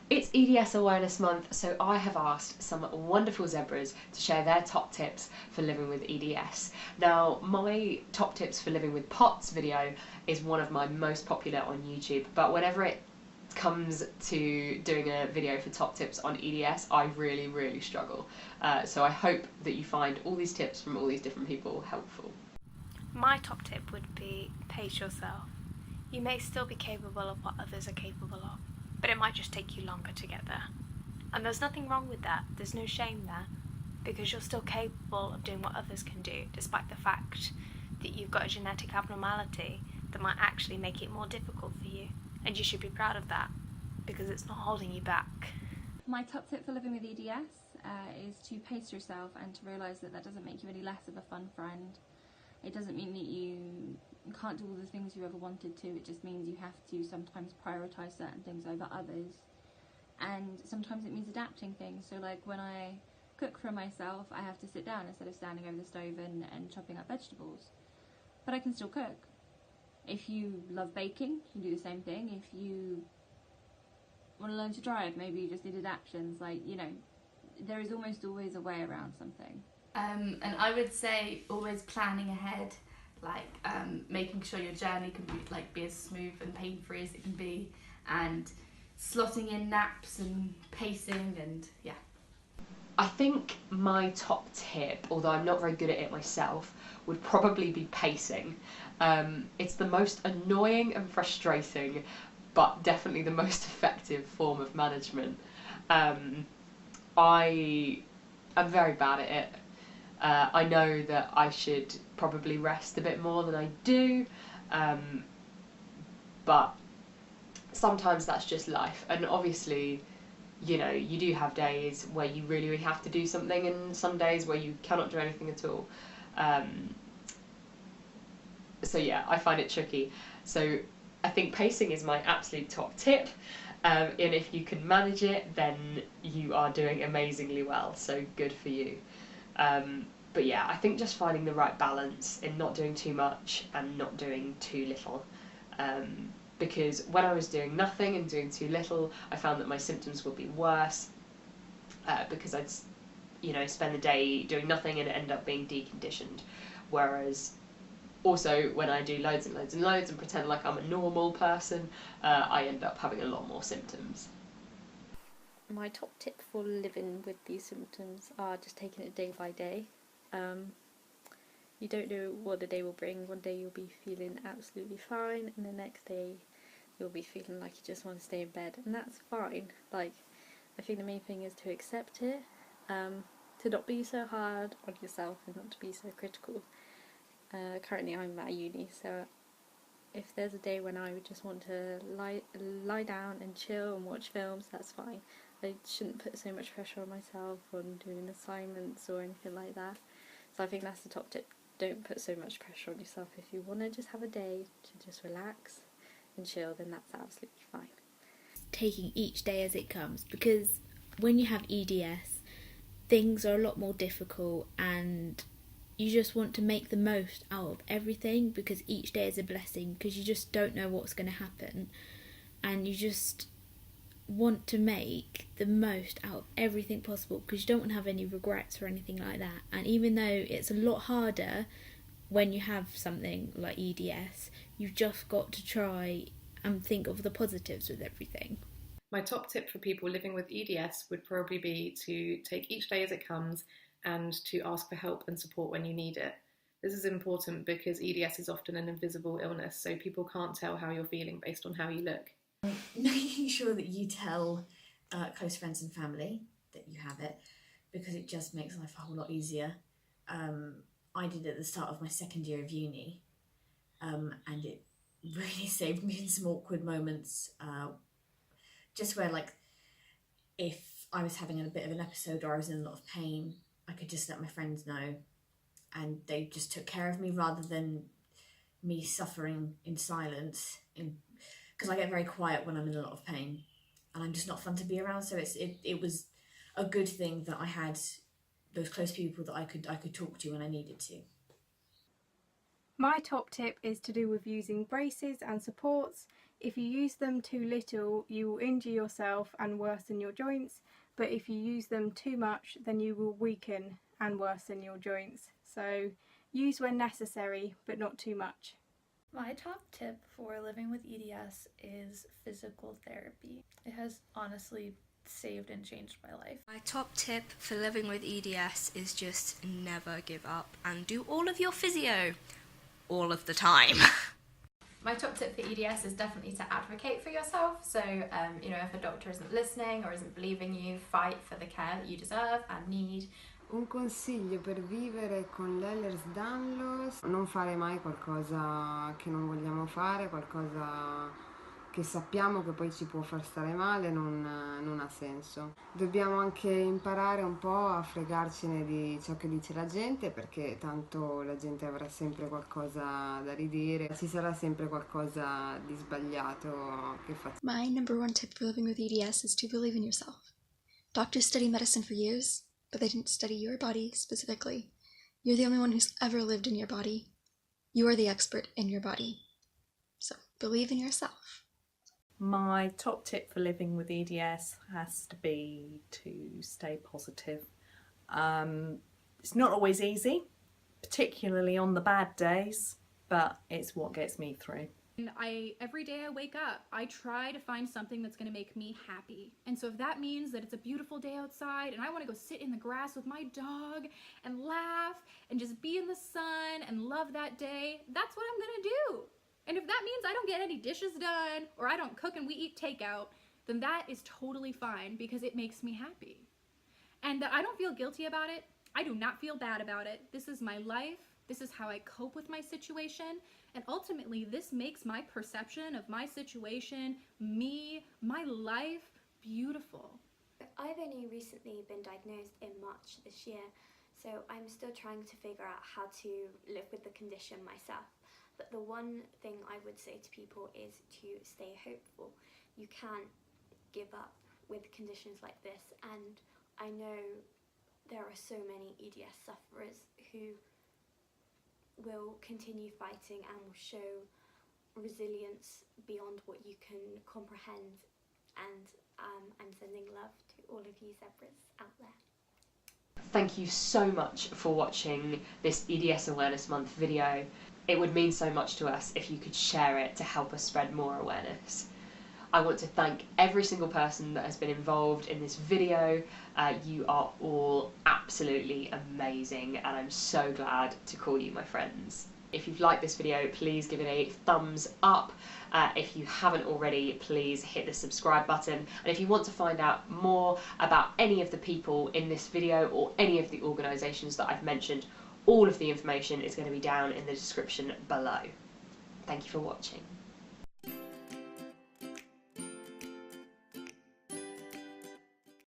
It's EDS Awareness Month, so I have asked some wonderful zebras to share their top tips for living with EDS. Now, my top tips for living with POTS video is one of my most popular on YouTube, but whenever it comes to doing a video for top tips on EDS, I really struggle. So I hope that you find all these tips from all these different people helpful. My top tip would be pace yourself. You may still be capable of what others are capable of, but it might just take you longer to get there. And there's nothing wrong with that, there's no shame there, because you're still capable of doing what others can do, despite the fact that you've got a genetic abnormality that might actually make it more difficult for you. And you should be proud of that, because it's not holding you back. My top tip for living with EDS is to pace yourself and to realise that that doesn't make you any less of a fun friend. It doesn't mean that you can't do all the things you ever wanted to, it just means you have to sometimes prioritise certain things over others. And sometimes it means adapting things, so like when I cook for myself, I have to sit down instead of standing over the stove and chopping up vegetables. But I can still cook. If you love baking, you can do the same thing. If you want to learn to drive, maybe you just need adaptations. Like, you know, there is almost always a way around something. And I would say always planning ahead, like making sure your journey can be as smooth and pain-free as it can be, and slotting in naps and pacing, and yeah. I think my top tip, although I'm not very good at it myself, would probably be pacing. It's the most annoying and frustrating, but definitely the most effective form of management. I am very bad at it. I know that I should probably rest a bit more than I do, but sometimes that's just life. And obviously, you know, you do have days where you really have to do something, and some days where you cannot do anything at all. So yeah, I find it tricky. So I think pacing is my absolute top tip, and if you can manage it, then you are doing amazingly well, so good for you. But yeah, I think just finding the right balance in not doing too much and not doing too little. Because when I was doing nothing and doing too little, I found that my symptoms would be worse, because I'd, you know, spend the day doing nothing and end up being deconditioned. Whereas also when I do loads and loads and loads and pretend like I'm a normal person, I end up having a lot more symptoms. My top tip for living with these symptoms are just taking it day by day. You don't know what the day will bring. One day you'll be feeling absolutely fine, and the next day you'll be feeling like you just want to stay in bed, and that's fine. Like, I think the main thing is to accept it, to not be so hard on yourself and not to be so critical. Currently I'm at uni, so if there's a day when I would just want to lie down and chill and watch films, that's fine. I shouldn't put so much pressure on myself on doing assignments or anything like that. So I think that's the top tip. Don't put so much pressure on yourself. If you want to just have a day to just relax and chill, then that's absolutely fine. Taking each day as it comes, because when you have EDS, things are a lot more difficult, and you just want to make the most out of everything, because each day is a blessing, because you just don't know what's going to happen, and you just want to make the most out of everything possible, because you don't want to have any regrets or anything like that. And even though it's a lot harder when you have something like EDS, you've just got to try and think of the positives with everything. My top tip for people living with EDS would probably be to take each day as it comes and to ask for help and support when you need it. This is important because EDS is often an invisible illness, so people can't tell how you're feeling based on how you look. Making sure that you tell close friends and family that you have it, because it just makes life a whole lot easier. I did it at the start of my second year of uni, and it really saved me in some awkward moments, just where, like, if I was having a bit of an episode or I was in a lot of pain, I could just let my friends know, and they just took care of me rather than me suffering in silence, because I get very quiet when I'm in a lot of pain and I'm just not fun to be around. So it was a good thing that I had those close people that I could talk to when I needed to. My top tip is to do with using braces and supports If you use them too little, you will injure yourself and worsen your joints, but if you use them too much, then you will weaken and worsen your joints. So use when necessary, but not too much. My top tip for living with EDS is physical therapy. It has honestly saved and changed my life. My top tip for living with EDS is just never give up and do all of your physio all of the time. My top tip for EDS is definitely to advocate for yourself. So, if a doctor isn't listening or isn't believing you, fight for the care that you deserve and need. Un consiglio per vivere con l'Ehlers-Danlos: non fare mai qualcosa che non vogliamo fare, qualcosa che sappiamo che poi ci può far stare male, non ha senso. Dobbiamo anche imparare un po' a fregarcene di ciò che dice la gente, perché tanto la gente avrà sempre qualcosa da ridire, ci sarà sempre qualcosa di sbagliato che fa. My number one tip for living with EDS is to believe in yourself. Doctors study medicine for years, but they didn't study your body specifically. You're the only one who's ever lived in your body. You are the expert in your body. So believe in yourself. My top tip for living with EDS has to be to stay positive. It's not always easy, particularly on the bad days, but it's what gets me through. Every day I wake up, I try to find something that's going to make me happy. And so if that means that it's a beautiful day outside and I want to go sit in the grass with my dog and laugh and just be in the sun and love that day, that's what I'm going to do. And if that means I don't get any dishes done or I don't cook and we eat takeout, then that is totally fine because it makes me happy. And I don't feel guilty about it. I do not feel bad about it. This is my life. This is how I cope with my situation. And ultimately, this makes my perception of my situation, me, my life, beautiful. I've only recently been diagnosed in March this year, so I'm still trying to figure out how to live with the condition myself. But the one thing I would say to people is to stay hopeful. You can't give up with conditions like this, and I know there are so many EDS sufferers who will continue fighting and will show resilience beyond what you can comprehend, and I'm sending love to all of you zebras out there. Thank you so much for watching this EDS Awareness Month video. It would mean so much to us if you could share it to help us spread more awareness. I want to thank every single person that has been involved in this video. You are all absolutely amazing and I'm so glad to call you my friends. If you've liked this video, please give it a thumbs up. If you haven't already, please hit the subscribe button. And if you want to find out more about any of the people in this video or any of the organisations that I've mentioned, all of the information is going to be down in the description below. Thank you for watching.